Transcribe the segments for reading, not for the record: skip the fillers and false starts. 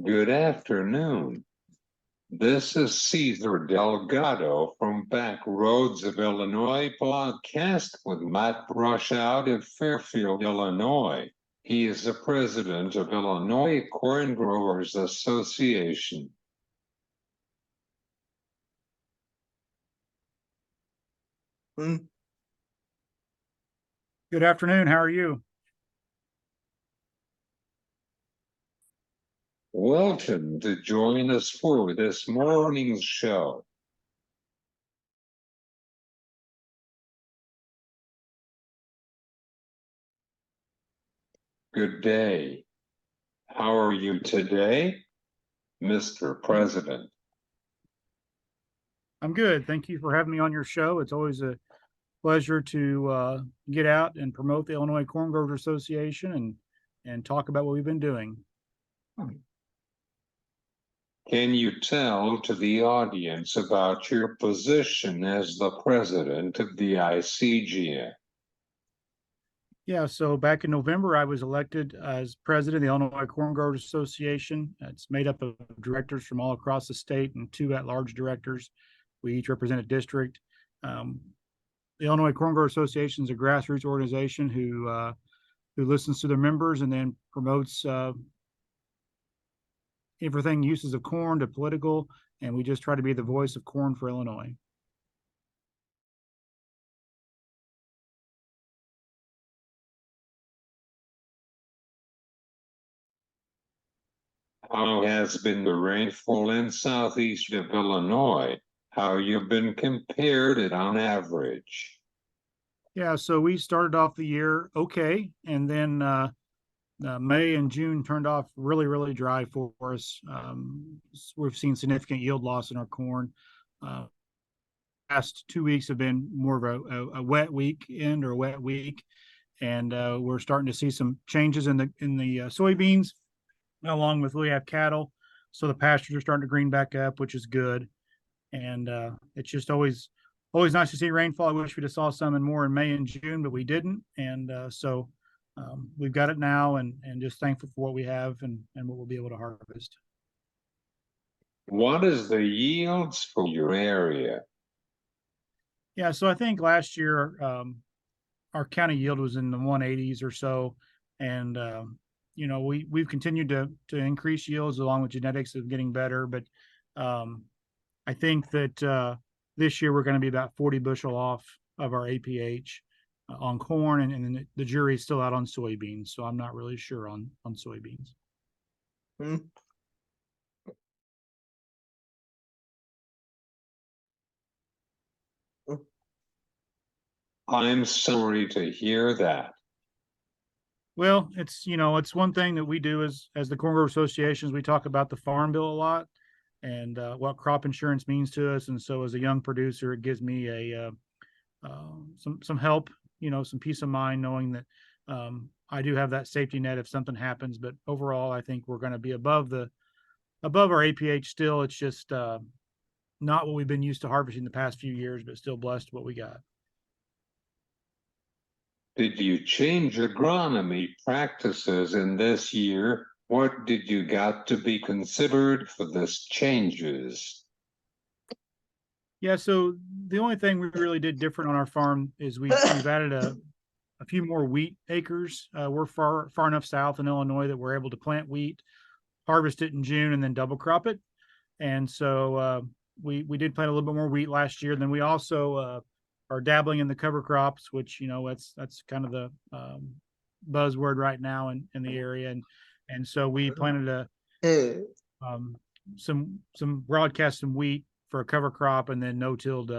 Good afternoon. This is Cesar Delgado from Back Roads of Illinois podcast with Matt Brushout of Fairfield, Illinois. He is the president of Illinois Corn Growers Association. Good afternoon. How are you? Welcome to join us for this morning's show. Good day. How are you today, Mr. President? I'm good. Thank you for having me on your show. It's always a pleasure to get out and promote the Illinois Corn Growers Association and talk about what we've been doing. Can you tell to the audience about your position as the president of the ICGA? Yeah, so back in November, I was elected as president of the Illinois Corn Growers Association. It's made up of directors from all across the state and two at-large directors. We each represent a district. The Illinois Corn Growers Association is a grassroots organization who listens to their members and then promotes everything uses of corn to political, and we just try to be the voice of corn for Illinois. How has been the rainfall in southeast of Illinois? How you've been compared it on average? Yeah, so we started off the year okay, and then May and June turned off really dry for us. We've seen significant yield loss in our corn. Past 2 weeks have been more of a wet weekend or a wet week, and we're starting to see some changes in the soybeans, along with we have cattle, so the pastures are starting to green back up, which is good. And it's just always nice to see rainfall. I wish we'd have saw some more in May and June, but we didn't, and so we've got it now, and just thankful for what we have and what we'll be able to harvest. What is the yields for your area? Yeah, so I think last year our county yield was in the 180s or so, and we've continued to increase yields along with genetics of getting better, but I think that this year we're going to be about 40 bushel off of our APH on corn, and then the jury's still out on soybeans, so I'm not really sure on soybeans. I'm sorry to hear that. Well, it's one thing that we do as the Corn Grower Associations. We talk about the farm bill a lot and what crop insurance means to us, and so as a young producer, it gives me a some help, some peace of mind knowing that I do have that safety net if something happens. But overall, I think we're going to be above our APH still. It's just not what we've been used to harvesting the past few years, but still blessed what we got. Did you change agronomy practices in this year? What did you got to be considered for this changes? Yeah, so the only thing we really did different on our farm is we've added a few more wheat acres. We're far enough south in Illinois that we're able to plant wheat, harvest it in June, and then double crop it. And so we did plant a little bit more wheat last year. Then we also are dabbling in the cover crops, which that's kind of the buzzword right now in the area. And so we planted some broadcast some wheat for a cover crop, and then no-tilled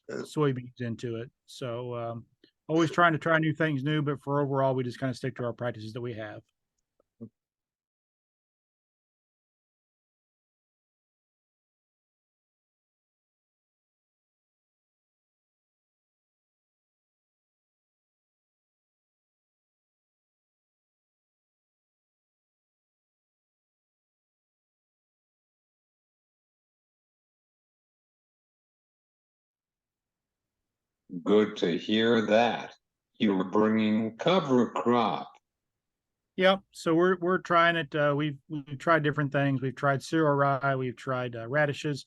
soybeans into it. So always trying to try new things new, but for overall, we just kind of stick to our practices that we have. Good to hear that. You're bringing cover crop. Yep. So we're trying it. We've tried different things. We've tried cereal rye. We've tried radishes,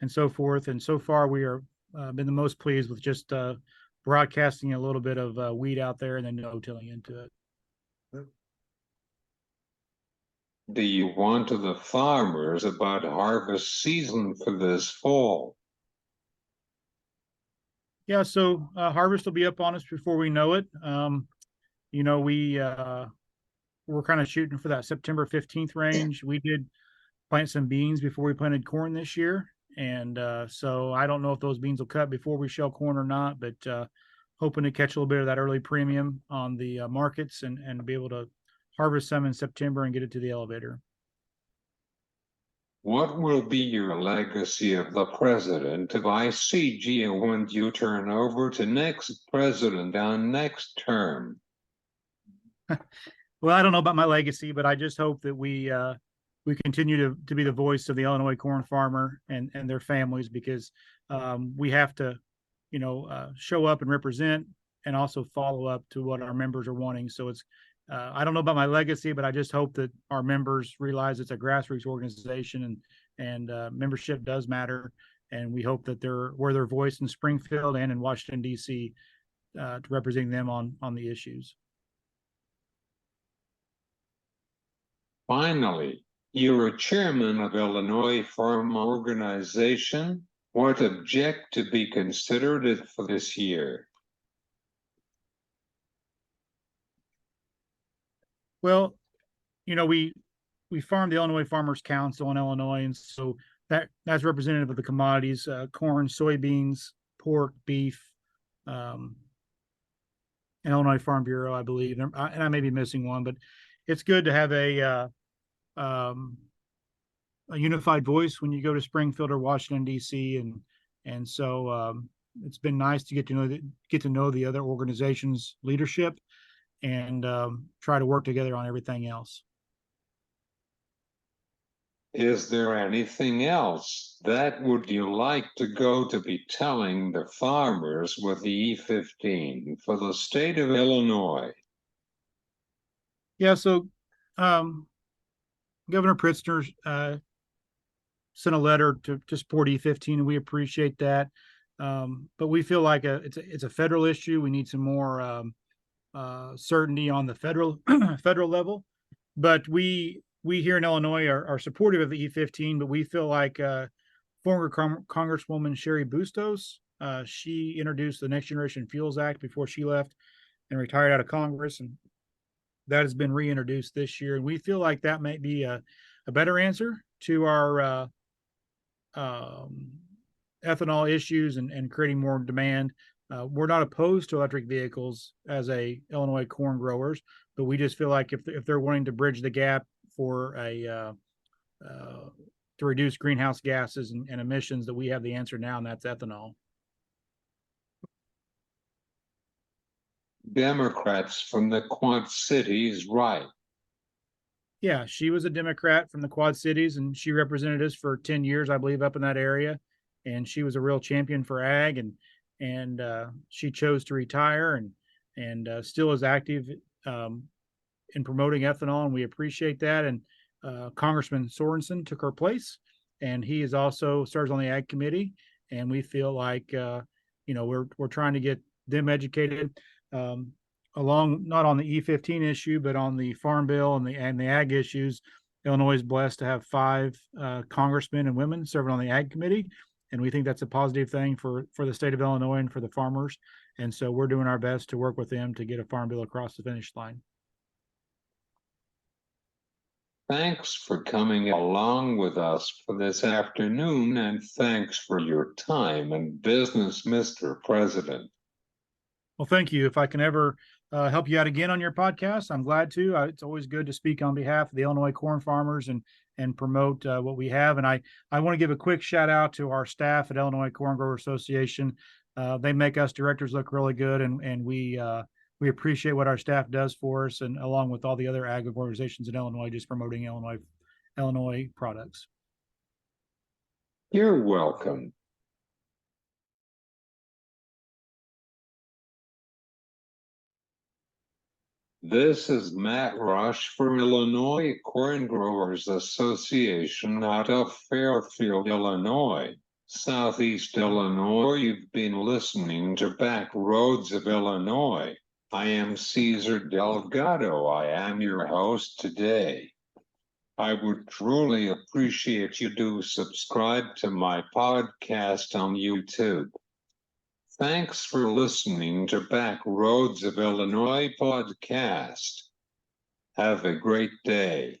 and so forth. And so far, we are been the most pleased with just broadcasting a little bit of wheat out there and then no-tilling into it. Do you want to the farmers about harvest season for this fall? Yeah. So harvest will be up on us before we know it. You know, we're kind of shooting for that September 15th range. We did plant some beans before we planted corn this year. And so I don't know if those beans will cut before we shell corn or not, but hoping to catch a little bit of that early premium on the markets and be able to harvest some in September and get it to the elevator. What will be your legacy of the president of ICG when you turn over to next president on next term? Well, I don't know about my legacy, but I just hope that we continue to be the voice of the Illinois corn farmer and their families, because we have to, show up and represent and also follow up to what our members are wanting. So it's I don't know about my legacy, but I just hope that our members realize it's a grassroots organization and membership does matter. And we hope that we're their voice in Springfield and in Washington D.C. To representing them on the issues. Finally, you're a chairman of Illinois Farm Organization. What object to be considered for this year? Well, we farm the Illinois Farmers Council in Illinois, and so that's representative of the commodities: corn, soybeans, pork, beef, um, and Illinois Farm Bureau, I believe, and I may be missing one, but it's good to have um, a unified voice when you go to Springfield or Washington D.C. and so it's been nice to get to know the other organizations' leadership and try to work together on everything else. Is there anything else that would you like to go to be telling the farmers with the E15 for the state of Illinois? Yeah, so um, Governor Pritzker sent a letter to support E15, and we appreciate that. But we feel like it's a federal issue. We need some more certainty on the federal federal level. But we here in Illinois are supportive of the E15, but we feel like former Congresswoman Cheri Bustos, she introduced the Next Generation Fuels Act before she left and retired out of Congress, and that has been reintroduced this year. And we feel like that might be a better answer to our um, ethanol issues and creating more demand. We're not opposed to electric vehicles as a Illinois corn growers, but we just feel like if they're wanting to bridge the gap for to reduce greenhouse gases and emissions, that we have the answer now, and that's ethanol. Democrats from the Quad Cities, right? Yeah, she was a Democrat from the Quad Cities, and she represented us for 10 years, I believe, up in that area. And she was a real champion for ag, and she chose to retire and still is active um, in promoting ethanol, and we appreciate that. And Congressman Sorensen took her place, and he is also serves on the ag committee. And we feel like we're trying to get them educated. Um, Along not on the E15 issue, but on the farm bill and the ag issues. Illinois is blessed to have 5 congressmen and women serving on the ag committee, and we think that's a positive thing for the state of Illinois and for the farmers. And so we're doing our best to work with them to get a farm bill across the finish line. Thanks for coming along with us for this afternoon, and thanks for your time and business, Mr. President. Well, thank you. If I can ever help you out again on your podcast, I'm glad to. It's always good to speak on behalf of the Illinois corn farmers and promote what we have. And I want to give a quick shout out to our staff at Illinois Corn Grower Association. They make us directors look really good, and we appreciate what our staff does for us, and along with all the other ag organizations in Illinois, just promoting Illinois products. You're welcome. This is Matt Rush for Illinois Corn Growers Association out of Fairfield, Illinois. Southeast Illinois, you've been listening to Back Roads of Illinois. I am Cesar Delgado. I am your host today. I would truly appreciate you do subscribe to my podcast on YouTube. Thanks for listening to Back Roads of Illinois podcast. Have a great day.